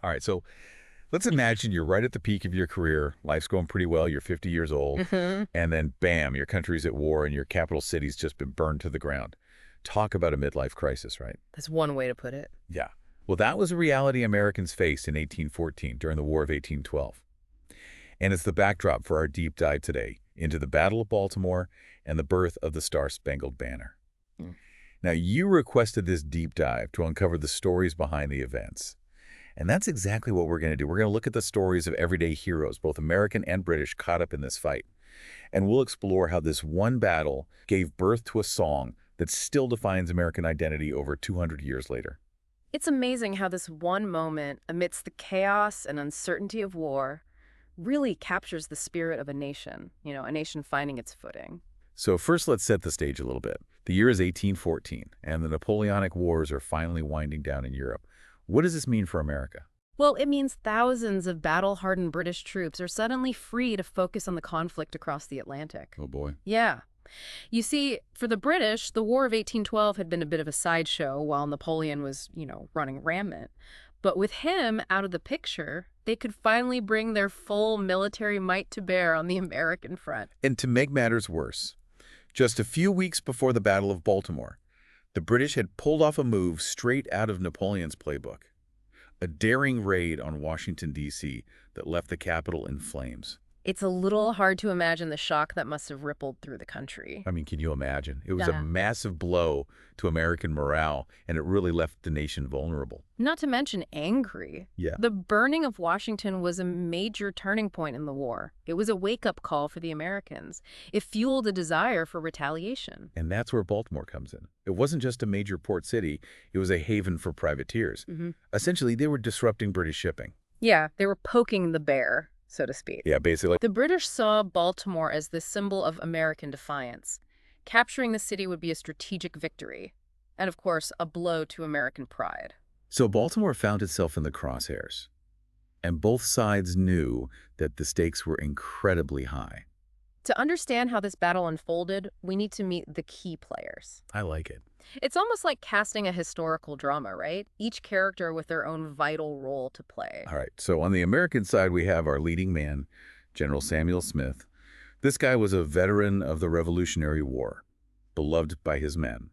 All right, so let's imagine you're right at the peak of your career. Life's going pretty well. You're 50 years old. Hmm. And then, bam, your country's at war and your capital city's just been burned to the ground. Talk about a midlife crisis, right? That's one way to put it. Yeah. Well, that was a reality Americans faced in 1814 during the War of 1812. And it's the backdrop for our deep dive today into the Battle of Baltimore and the birth of the Star-Spangled Banner. Mm. Now, you requested this deep dive to uncover the stories behind the events. And that's exactly what we're going to do. We're going to look at the stories of everyday heroes, both American and British, caught up in this fight. And we'll explore how this one battle gave birth to a song that still defines American identity over 200 years later. It's amazing how this one moment, amidst the chaos and uncertainty of war, really captures the spirit of a nation, a nation finding its footing. So first, let's set the stage a little bit. The year is 1814, and the Napoleonic Wars are finally winding down in Europe. What does this mean for America? Well, it means thousands of battle-hardened British troops are suddenly free to focus on the conflict across the Atlantic. Oh boy. Yeah. You see, for the British, the War of 1812 had been a bit of a sideshow while Napoleon was, running rampant. But with him out of the picture, they could finally bring their full military might to bear on the American front. And to make matters worse, just a few weeks before the Battle of Baltimore, the British had pulled off a move straight out of Napoleon's playbook. A daring raid on Washington, D.C. that left the capital in flames. It's a little hard to imagine the shock that must have rippled through the country. I mean, can you imagine? It was a Yeah. massive blow to American morale, and it really left the nation vulnerable. Not to mention angry. Yeah. The burning of Washington was a major turning point in the war. It was a wake-up call for the Americans. It fueled a desire for retaliation. And that's where Baltimore comes in. It wasn't just a major port city, it was a haven for privateers. Essentially, they were disrupting British shipping. Yeah, they were poking the bear, so to speak. Yeah, basically. The British saw Baltimore as the symbol of American defiance. Capturing the city would be a strategic victory, and of course, a blow to American pride. So Baltimore found itself in the crosshairs. And both sides knew that the stakes were incredibly high. To understand how this battle unfolded, we need to meet the key players. I like it. It's almost like casting a historical drama, right? Each character with their own vital role to play. All right, so on the American side, we have our leading man, General Samuel Smith. This guy was a veteran of the Revolutionary War, beloved by his men,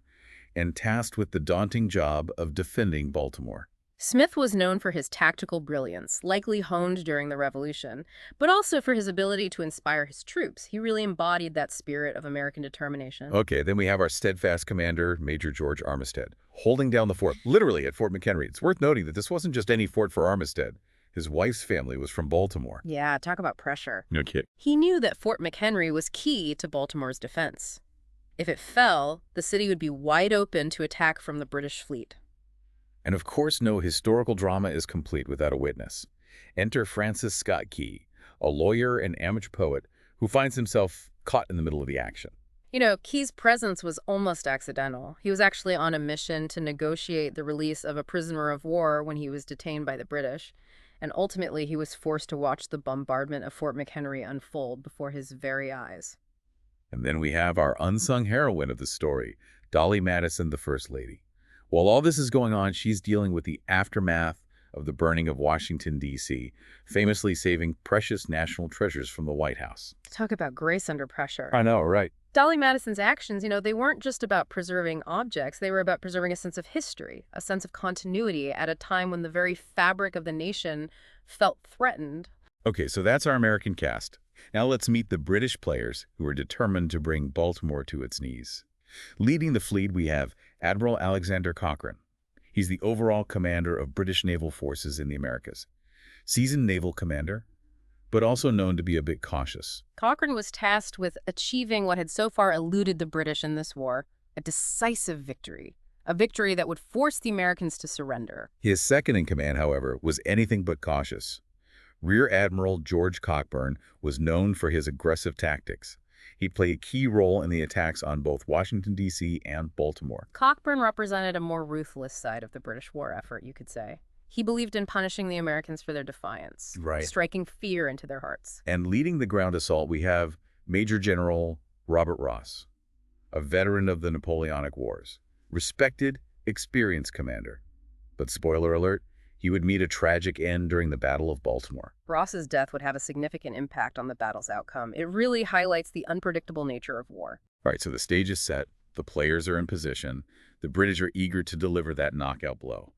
and tasked with the daunting job of defending Baltimore. Smith was known for his tactical brilliance, likely honed during the Revolution, but also for his ability to inspire his troops. He really embodied that spirit of American determination. Okay, then we have our steadfast commander, Major George Armistead, holding down the fort, literally at Fort McHenry. It's worth noting that this wasn't just any fort for Armistead. His wife's family was from Baltimore. Yeah, talk about pressure. No kid. He knew that Fort McHenry was key to Baltimore's defense. If it fell, the city would be wide open to attack from the British fleet. And of course, no historical drama is complete without a witness. Enter Francis Scott Key, a lawyer and amateur poet who finds himself caught in the middle of the action. Key's presence was almost accidental. He was actually on a mission to negotiate the release of a prisoner of war when he was detained by the British. And ultimately, he was forced to watch the bombardment of Fort McHenry unfold before his very eyes. And then we have our unsung heroine of the story, Dolly Madison, the First Lady. While all this is going on, she's dealing with the aftermath of the burning of Washington, D.C., famously saving precious national treasures from the White House. Talk about grace under pressure. I know, right? Dolly Madison's actions, they weren't just about preserving objects. They were about preserving a sense of history, a sense of continuity at a time when the very fabric of the nation felt threatened. Okay, so that's our American cast. Now let's meet the British players who are determined to bring Baltimore to its knees. Leading the fleet, we have Admiral Alexander Cochrane. He's the overall commander of British naval forces in the Americas. Seasoned naval commander, but also known to be a bit cautious. Cochrane was tasked with achieving what had so far eluded the British in this war, a decisive victory. A victory that would force the Americans to surrender. His second in command, however, was anything but cautious. Rear Admiral George Cockburn was known for his aggressive tactics. He played a key role in the attacks on both Washington, D.C. and Baltimore. Cockburn represented a more ruthless side of the British war effort, you could say. He believed in punishing the Americans for their defiance, Right. striking fear into their hearts. And leading the ground assault, we have Major General Robert Ross, a veteran of the Napoleonic Wars. Respected, experienced commander. But spoiler alert, He would meet a tragic end during the Battle of Baltimore. Ross's death would have a significant impact on the battle's outcome. It really highlights the unpredictable nature of war. All right, so the stage is set, the players are in position, the British are eager to deliver that knockout blow.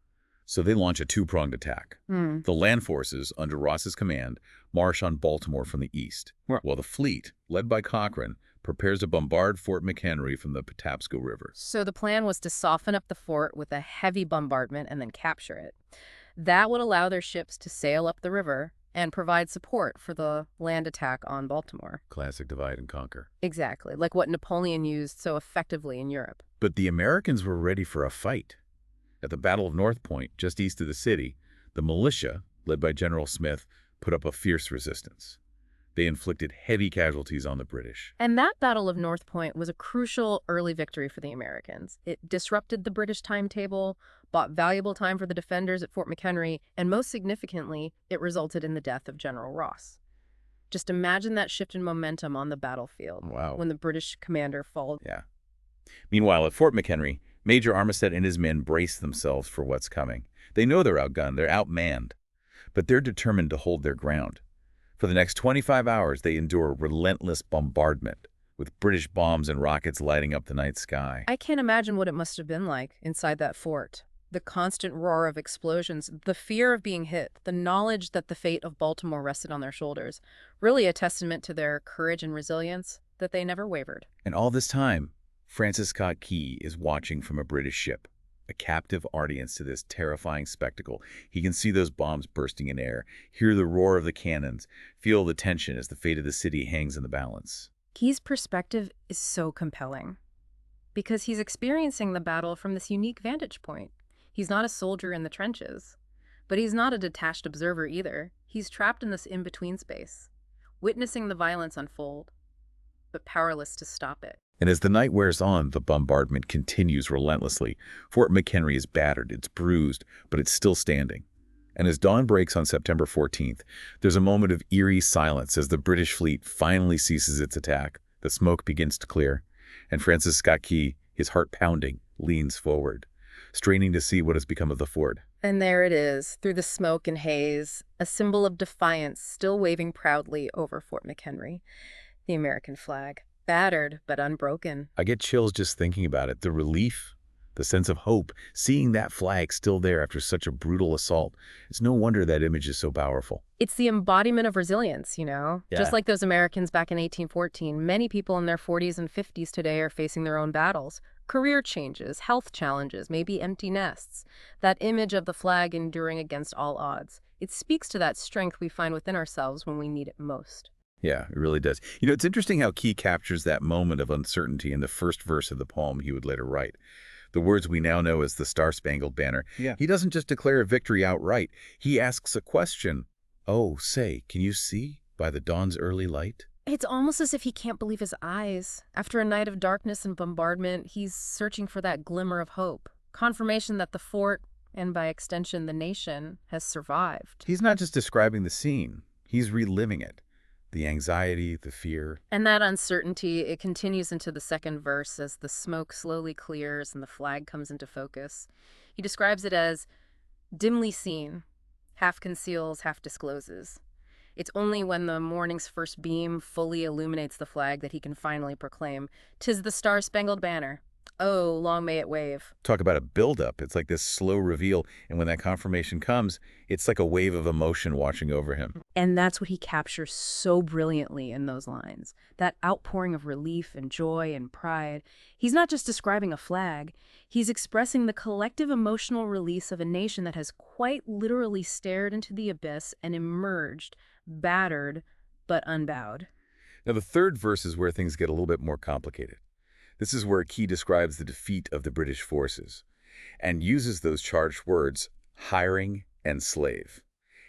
So they launch a two-pronged attack. The land forces, under Ross's command, march on Baltimore from the east, while the fleet, led by Cochrane, prepares to bombard Fort McHenry from the Patapsco River. So the plan was to soften up the fort with a heavy bombardment and then capture it. That would allow their ships to sail up the river and provide support for the land attack on Baltimore. Classic divide and conquer. Exactly, like what Napoleon used so effectively in Europe. But the Americans were ready for a fight. At the Battle of North Point, just east of the city, the militia, led by General Smith, put up a fierce resistance. They inflicted heavy casualties on the British. And that Battle of North Point was a crucial early victory for the Americans. It disrupted the British timetable, bought valuable time for the defenders at Fort McHenry, and most significantly, it resulted in the death of General Ross. Just imagine that shift in momentum on the battlefield. Wow. When the British commander falls. Yeah. Meanwhile, at Fort McHenry, Major Armistead and his men brace themselves for what's coming. They know they're outgunned, they're outmanned, but they're determined to hold their ground. For the next 25 hours, they endure relentless bombardment, with British bombs and rockets lighting up the night sky. I can't imagine what it must have been like inside that fort. The constant roar of explosions, the fear of being hit, the knowledge that the fate of Baltimore rested on their shoulders. Really a testament to their courage and resilience, that they never wavered. And all this time, Francis Scott Key is watching from a British ship, a captive audience to this terrifying spectacle. He can see those bombs bursting in air, hear the roar of the cannons, feel the tension as the fate of the city hangs in the balance. Key's perspective is so compelling because he's experiencing the battle from this unique vantage point. He's not a soldier in the trenches, but he's not a detached observer either. He's trapped in this in-between space, witnessing the violence unfold, but powerless to stop it. And as the night wears on, the bombardment continues relentlessly. Fort McHenry is battered, it's bruised, but it's still standing. And as dawn breaks on September 14th, there's a moment of eerie silence as the British fleet finally ceases its attack. The smoke begins to clear, and Francis Scott Key, his heart pounding, leans forward, straining to see what has become of the fort. And there it is, through the smoke and haze, a symbol of defiance still waving proudly over Fort McHenry, the American flag. Battered, but unbroken. I get chills just thinking about it. The relief, the sense of hope, seeing that flag still there after such a brutal assault. It's no wonder that image is so powerful. It's the embodiment of resilience, you know? Yeah. Just like those Americans back in 1814, many people in their 40s and 50s today are facing their own battles. Career changes, health challenges, maybe empty nests. That image of the flag enduring against all odds. It speaks to that strength we find within ourselves when we need it most. Yeah, it really does. You know, it's interesting how Key captures that moment of uncertainty in the first verse of the poem he would later write. The words we now know as the Star-Spangled Banner. Yeah. He doesn't just declare a victory outright. He asks a question. Oh, say, can you see by the dawn's early light? It's almost as if he can't believe his eyes. After a night of darkness and bombardment, he's searching for that glimmer of hope. Confirmation that the fort, and by extension the nation, has survived. He's not just describing the scene. He's reliving it. The anxiety, the fear. And that uncertainty, it continues into the second verse as the smoke slowly clears and the flag comes into focus. He describes it as dimly seen, half conceals, half discloses. It's only when the morning's first beam fully illuminates the flag that he can finally proclaim, "'Tis the Star-Spangled Banner. Oh, long may it wave." Talk about a buildup. It's like this slow reveal, and when that confirmation comes, it's like a wave of emotion washing over him. And that's what he captures so brilliantly in those lines. That outpouring of relief and joy and pride. He's not just describing a flag. He's expressing the collective emotional release of a nation that has quite literally stared into the abyss and emerged, battered, but unbowed. Now, the third verse is where things get a little bit more complicated. This is where Key describes the defeat of the British forces and uses those charged words, hiring and slave.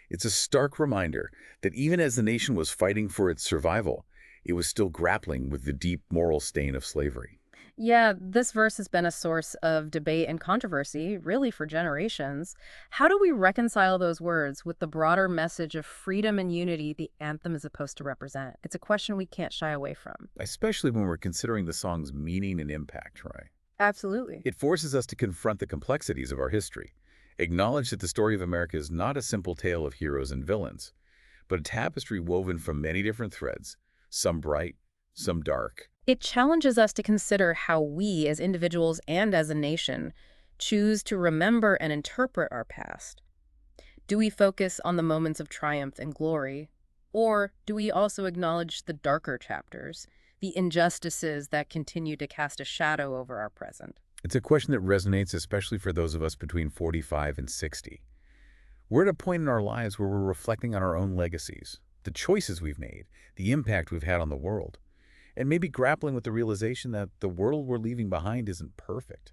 It's a stark reminder that even as the nation was fighting for its survival, it was still grappling with the deep moral stain of slavery. Yeah, this verse has been a source of debate and controversy, really for generations. How do we reconcile those words with the broader message of freedom and unity the anthem is supposed to represent? It's a question we can't shy away from. Especially when we're considering the song's meaning and impact, Troy. Absolutely. It forces us to confront the complexities of our history Acknowledge that the story of America is not a simple tale of heroes and villains, but a tapestry woven from many different threads, some bright, some dark. It challenges us to consider how we, as individuals and as a nation, choose to remember and interpret our past. Do we focus on the moments of triumph and glory? Or do we also acknowledge the darker chapters, the injustices that continue to cast a shadow over our present? It's a question that resonates especially for those of us between 45 and 60. We're at a point in our lives where we're reflecting on our own legacies, the choices we've made, the impact we've had on the world, and maybe grappling with the realization that the world we're leaving behind isn't perfect.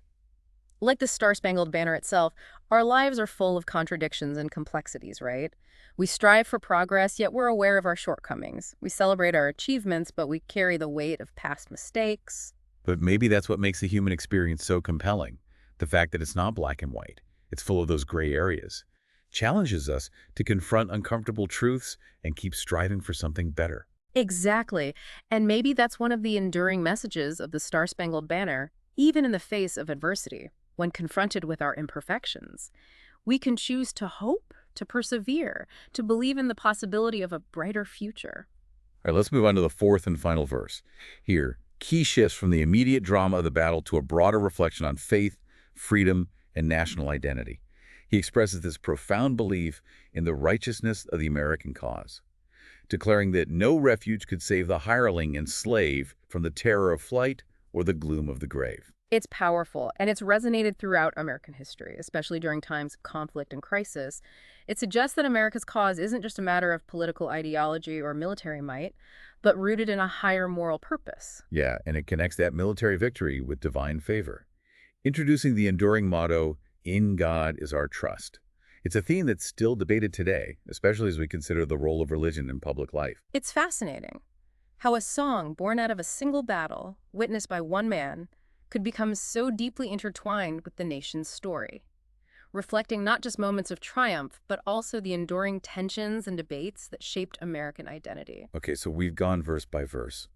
Like the Star-Spangled Banner itself, our lives are full of contradictions and complexities, right? We strive for progress, yet we're aware of our shortcomings. We celebrate our achievements, but we carry the weight of past mistakes. But maybe that's what makes the human experience so compelling, the fact that it's not black and white. It's full of those gray areas. Challenges us to confront uncomfortable truths and keep striving for something better. Exactly. And maybe that's one of the enduring messages of the Star-Spangled Banner, even in the face of adversity. When confronted with our imperfections, we can choose to hope, to persevere, to believe in the possibility of a brighter future. All right, let's move on to the fourth and final verse. Here, key shifts from the immediate drama of the battle to a broader reflection on faith, freedom, and national identity. He expresses this profound belief in the righteousness of the American cause, declaring that no refuge could save the hireling and slave from the terror of flight or the gloom of the grave. It's powerful, and it's resonated throughout American history, especially during times of conflict and crisis. It suggests that America's cause isn't just a matter of political ideology or military might, but rooted in a higher moral purpose. Yeah, and it connects that military victory with divine favor, introducing the enduring motto, "In God is our trust." It's a theme that's still debated today, especially as we consider the role of religion in public life. It's fascinating how a song born out of a single battle, witnessed by one man, could become so deeply intertwined with the nation's story, reflecting not just moments of triumph, but also the enduring tensions and debates that shaped American identity. Okay, so we've gone verse by verse.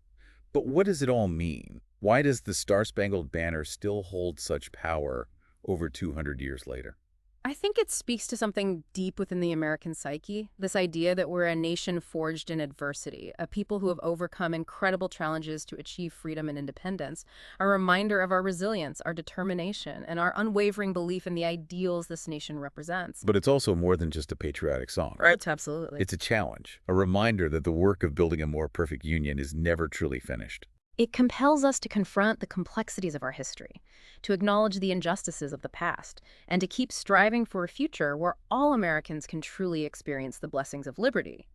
But what does it all mean? Why does the Star-Spangled Banner still hold such power over 200 years later? I think it speaks to something deep within the American psyche, this idea that we're a nation forged in adversity, a people who have overcome incredible challenges to achieve freedom and independence, a reminder of our resilience, our determination, and our unwavering belief in the ideals this nation represents. But it's also more than just a patriotic song, right? It's absolutely. It's a challenge, a reminder that the work of building a more perfect union is never truly finished. It compels us to confront the complexities of our history, to acknowledge the injustices of the past, and to keep striving for a future where all Americans can truly experience the blessings of liberty.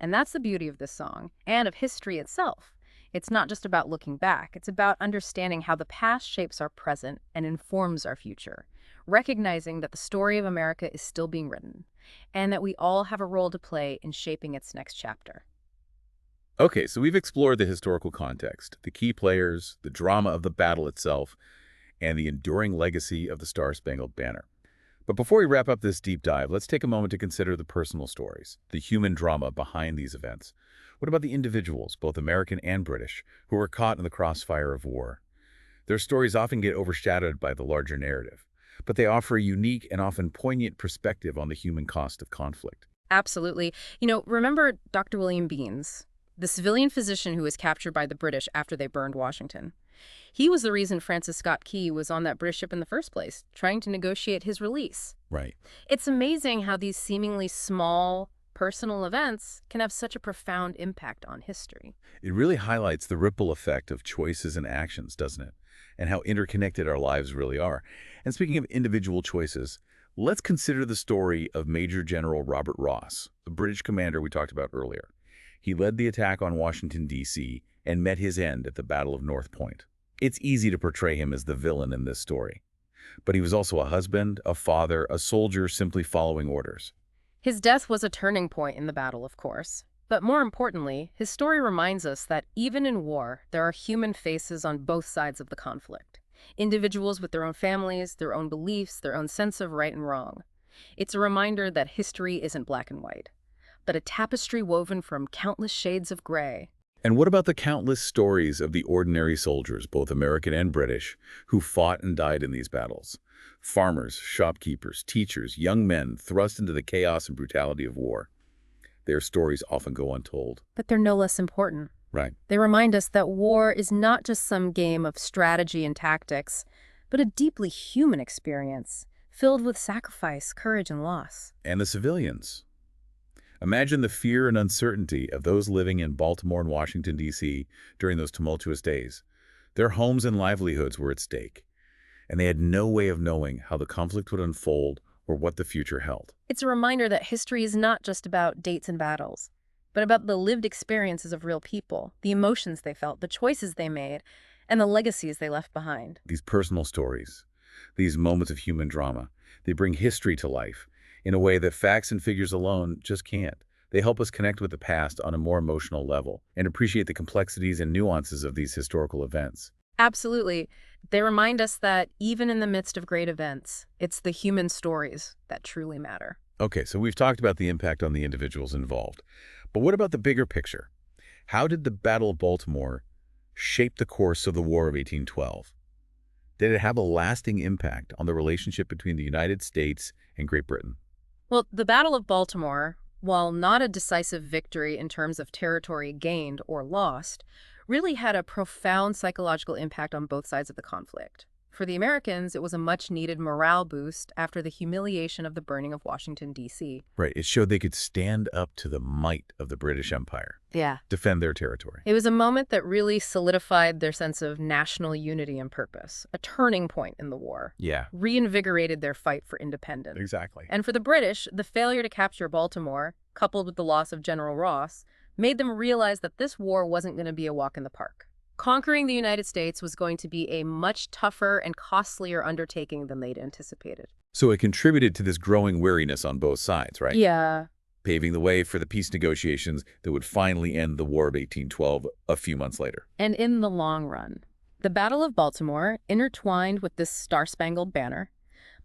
And that's the beauty of this song, and of history itself. It's not just about looking back, it's about understanding how the past shapes our present and informs our future, recognizing that the story of America is still being written, and that we all have a role to play in shaping its next chapter. Okay, so we've explored the historical context, the key players, the drama of the battle itself, and the enduring legacy of the Star-Spangled Banner. But before we wrap up this deep dive, let's take a moment to consider the personal stories, the human drama behind these events. What about the individuals, both American and British, who were caught in the crossfire of war? Their stories often get overshadowed by the larger narrative, but they offer a unique and often poignant perspective on the human cost of conflict. Absolutely. Remember Dr. William Beanes, the civilian physician who was captured by the British after they burned Washington? He was the reason Francis Scott Key was on that British ship in the first place, trying to negotiate his release. Right. It's amazing how these seemingly small, personal events can have such a profound impact on history. It really highlights the ripple effect of choices and actions, doesn't it? And how interconnected our lives really are. And speaking of individual choices, let's consider the story of Major General Robert Ross, the British commander we talked about earlier. He led the attack on Washington, D.C., and met his end at the Battle of North Point. It's easy to portray him as the villain in this story. But he was also a husband, a father, a soldier simply following orders. His death was a turning point in the battle, of course. But more importantly, his story reminds us that even in war, there are human faces on both sides of the conflict. Individuals with their own families, their own beliefs, their own sense of right and wrong. It's a reminder that history isn't black and white, but a tapestry woven from countless shades of gray. And what about the countless stories of the ordinary soldiers, both American and British, who fought and died in these battles? Farmers, shopkeepers, teachers, young men thrust into the chaos and brutality of war. Their stories often go untold. But they're no less important. Right. They remind us that war is not just some game of strategy and tactics, but a deeply human experience, filled with sacrifice, courage, and loss. And the civilians. Imagine the fear and uncertainty of those living in Baltimore and Washington, D.C. during those tumultuous days. Their homes and livelihoods were at stake, and they had no way of knowing how the conflict would unfold or what the future held. It's a reminder that history is not just about dates and battles, but about the lived experiences of real people, the emotions they felt, the choices they made, and the legacies they left behind. These personal stories, these moments of human drama, they bring history to life in a way that facts and figures alone just can't. They help us connect with the past on a more emotional level and appreciate the complexities and nuances of these historical events. Absolutely. They remind us that even in the midst of great events, it's the human stories that truly matter. Okay, so we've talked about the impact on the individuals involved. But what about the bigger picture? How did the Battle of Baltimore shape the course of the War of 1812? Did it have a lasting impact on the relationship between the United States and Great Britain? Well, the Battle of Baltimore, while not a decisive victory in terms of territory gained or lost, really had a profound psychological impact on both sides of the conflict. For the Americans, it was a much-needed morale boost after the humiliation of the burning of Washington, D.C. Right, it showed they could stand up to the might of the British Empire, Yeah. defend their territory. It was a moment that really solidified their sense of national unity and purpose, a turning point in the war, Yeah, reinvigorated their fight for independence. exactly. And for the British, the failure to capture Baltimore, coupled with the loss of General Ross, made them realize that this war wasn't going to be a walk in the park. Conquering the United States was going to be a much tougher and costlier undertaking than they'd anticipated. So it contributed to this growing weariness on both sides, right? Yeah. Paving the way for the peace negotiations that would finally end the War of 1812 a few months later. And in the long run, the Battle of Baltimore, intertwined with this Star-Spangled Banner,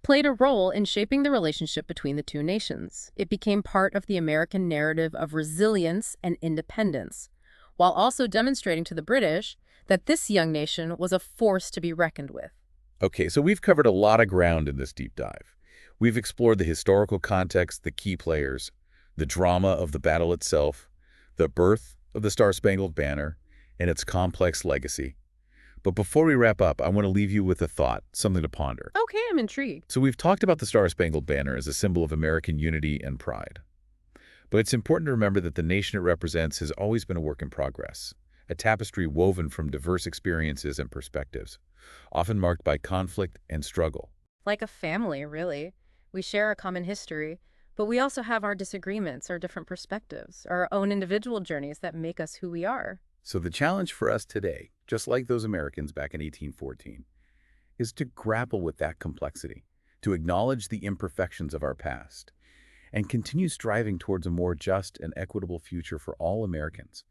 played a role in shaping the relationship between the two nations. It became part of the American narrative of resilience and independence, while also demonstrating to the British that this young nation was a force to be reckoned with. Okay, so we've covered a lot of ground in this deep dive. We've explored the historical context, the key players, the drama of the battle itself, the birth of the Star-Spangled Banner, and its complex legacy. But before we wrap up, I want to leave you with a thought, something to ponder. Okay, I'm intrigued. So we've talked about the Star-Spangled Banner as a symbol of American unity and pride. But it's important to remember that the nation it represents has always been a work in progress, a tapestry woven from diverse experiences and perspectives, often marked by conflict and struggle. Like a family, really. We share a common history, but we also have our disagreements, our different perspectives, our own individual journeys that make us who we are. So the challenge for us today, just like those Americans back in 1814, is to grapple with that complexity, to acknowledge the imperfections of our past, and continue striving towards a more just and equitable future for all Americans.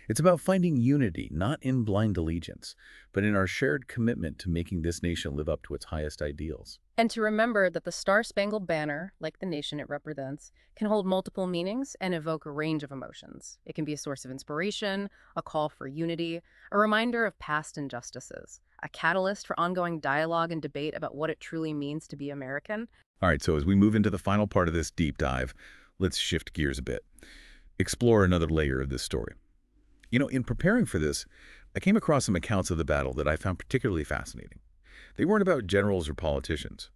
It's about finding unity, not in blind allegiance, but in our shared commitment to making this nation live up to its highest ideals. And to remember that the Star-Spangled Banner, like the nation it represents, can hold multiple meanings and evoke a range of emotions. It can be a source of inspiration, a call for unity, a reminder of past injustices, a catalyst for ongoing dialogue and debate about what it truly means to be American. All right, so as we move into the final part of this deep dive, let's shift gears a bit. Explore another layer of this story. You know, in preparing for this, I came across some accounts of the battle that I found particularly fascinating. They weren't about generals or politicians,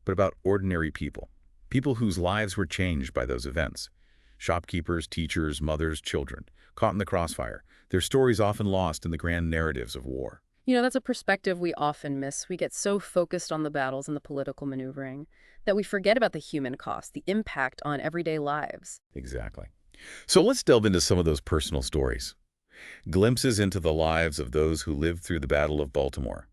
but about ordinary people, people whose lives were changed by those events. Shopkeepers, teachers, mothers, children, caught in the crossfire, their stories often lost in the grand narratives of war. You know, that's a perspective we often miss. We get so focused on the battles and the political maneuvering that we forget about the human cost, the impact on everyday lives. Exactly. So let's delve into some of those personal stories. Glimpses into the lives of those who lived through the Battle of Baltimore.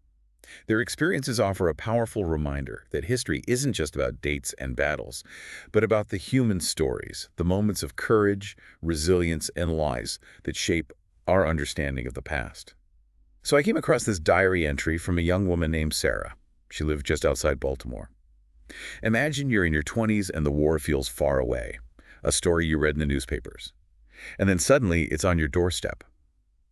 Their experiences offer a powerful reminder that history isn't just about dates and battles, but about the human stories, the moments of courage, resilience, and lies that shape our understanding of the past. So I came across this diary entry from a young woman named Sarah. She lived just outside Baltimore. Imagine you're in your 20s and the war feels far away, a story you read in the newspapers. And then suddenly it's on your doorstep.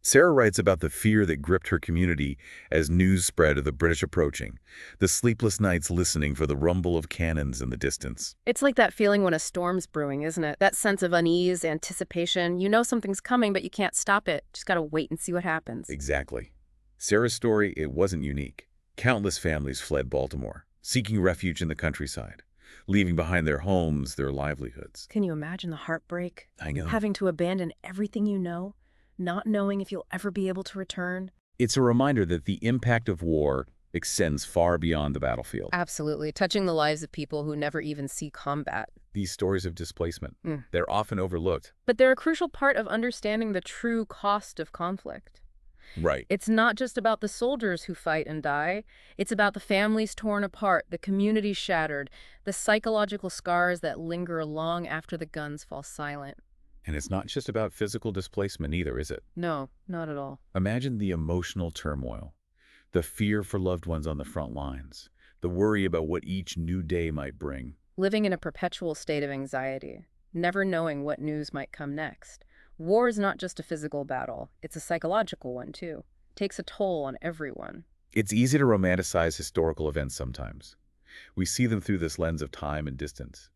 Sarah writes about the fear that gripped her community as news spread of the British approaching, the sleepless nights listening for the rumble of cannons in the distance. It's like that feeling when a storm's brewing, isn't it? That sense of unease, anticipation. You know something's coming, but you can't stop it. Just gotta wait and see what happens. Exactly. Sarah's story, it wasn't unique. Countless families fled Baltimore, seeking refuge in the countryside, leaving behind their homes, their livelihoods. Can you imagine the heartbreak? I know. Having to abandon everything you know, not knowing if you'll ever be able to return? It's a reminder that the impact of war extends far beyond the battlefield. Absolutely. Touching the lives of people who never even see combat. These stories of displacement, Mm. they're often overlooked. But they're a crucial part of understanding the true cost of conflict. Right. It's not just about the soldiers who fight and die. It's about the families torn apart, the communities shattered, the psychological scars that linger long after the guns fall silent. And it's not just about physical displacement either, is it? No, not at all. Imagine the emotional turmoil, the fear for loved ones on the front lines, the worry about what each new day might bring. Living in a perpetual state of anxiety, never knowing what news might come next. War is not just a physical battle, it's a psychological one too. Takes a toll on everyone. It's easy to romanticize historical events sometimes. We see them through this lens of time and distance.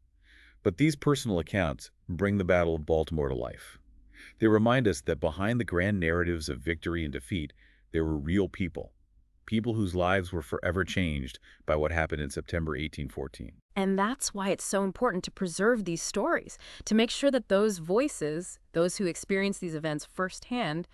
But these personal accounts bring the Battle of Baltimore to life. They remind us that behind the grand narratives of victory and defeat, there were real people. People whose lives were forever changed by what happened in September 1814. And that's why it's so important to preserve these stories, to make sure that those voices, those who experience these events firsthand,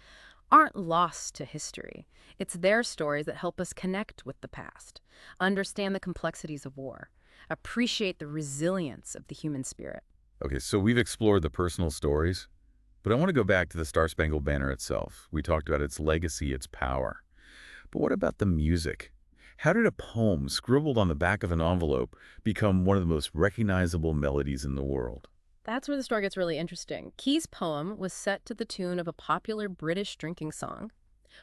aren't lost to history. It's their stories that help us connect with the past, understand the complexities of war, appreciate the resilience of the human spirit. Okay, so we've explored the personal stories, but I want to go back to the Star-Spangled Banner itself. We talked about its legacy, its power. But what about the music? How did a poem scribbled on the back of an envelope become one of the most recognizable melodies in the world? That's where the story gets really interesting. Key's poem was set to the tune of a popular British drinking song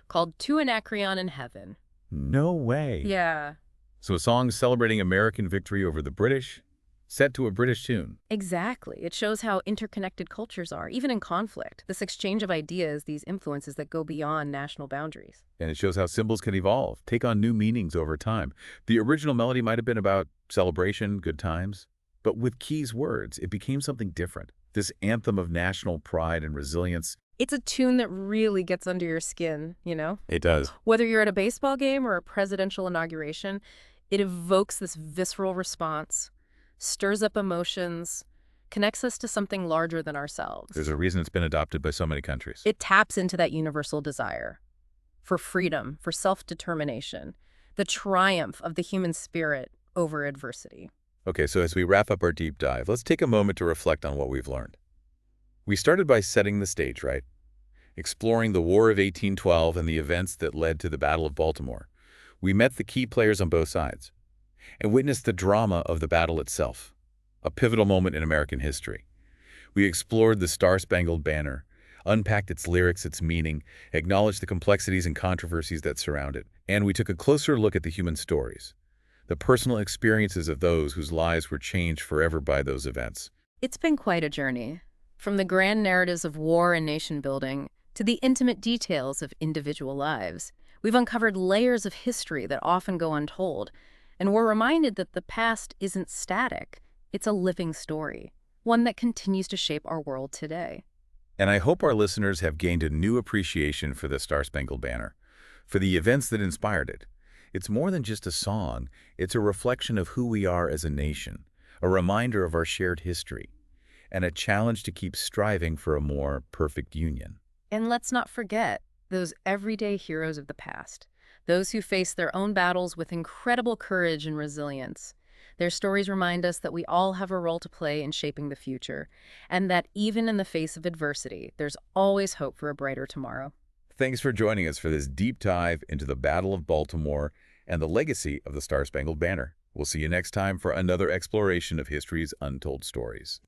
called To Anacreon in Heaven. No way. Yeah, So a song celebrating American victory over the British, set to a British tune. exactly. It shows how interconnected cultures are, even in conflict. This exchange of ideas, these influences that go beyond national boundaries. And it shows how symbols can evolve, take on new meanings over time. The original melody might have been about celebration, good times, but with Key's words, it became something different. This anthem of national pride and resilience. It's a tune that really gets under your skin, you know? It does. Whether you're at a baseball game or a presidential inauguration, it evokes this visceral response, stirs up emotions, connects us to something larger than ourselves. There's a reason it's been adopted by so many countries. It taps into that universal desire for freedom, for self-determination, the triumph of the human spirit over adversity. Okay, so as we wrap up our deep dive, let's take a moment to reflect on what we've learned. We started by setting the stage, right? Exploring the War of 1812 and the events that led to the Battle of Baltimore. We met the key players on both sides and witnessed the drama of the battle itself, a pivotal moment in American history. We explored the Star-Spangled Banner, unpacked its lyrics, its meaning, acknowledged the complexities and controversies that surround it, and we took a closer look at the human stories, the personal experiences of those whose lives were changed forever by those events. It's been quite a journey, from the grand narratives of war and nation building to the intimate details of individual lives. We've uncovered layers of history that often go untold, and we're reminded that the past isn't static. It's a living story, one that continues to shape our world today. And I hope our listeners have gained a new appreciation for the Star-Spangled Banner, for the events that inspired it. It's more than just a song. It's a reflection of who we are as a nation, a reminder of our shared history, and a challenge to keep striving for a more perfect union. And let's not forget those everyday heroes of the past, those who faced their own battles with incredible courage and resilience. Their stories remind us that we all have a role to play in shaping the future, and that even in the face of adversity, there's always hope for a brighter tomorrow. Thanks for joining us for this deep dive into the Battle of Baltimore and the legacy of the Star-Spangled Banner. We'll see you next time for another exploration of history's untold stories.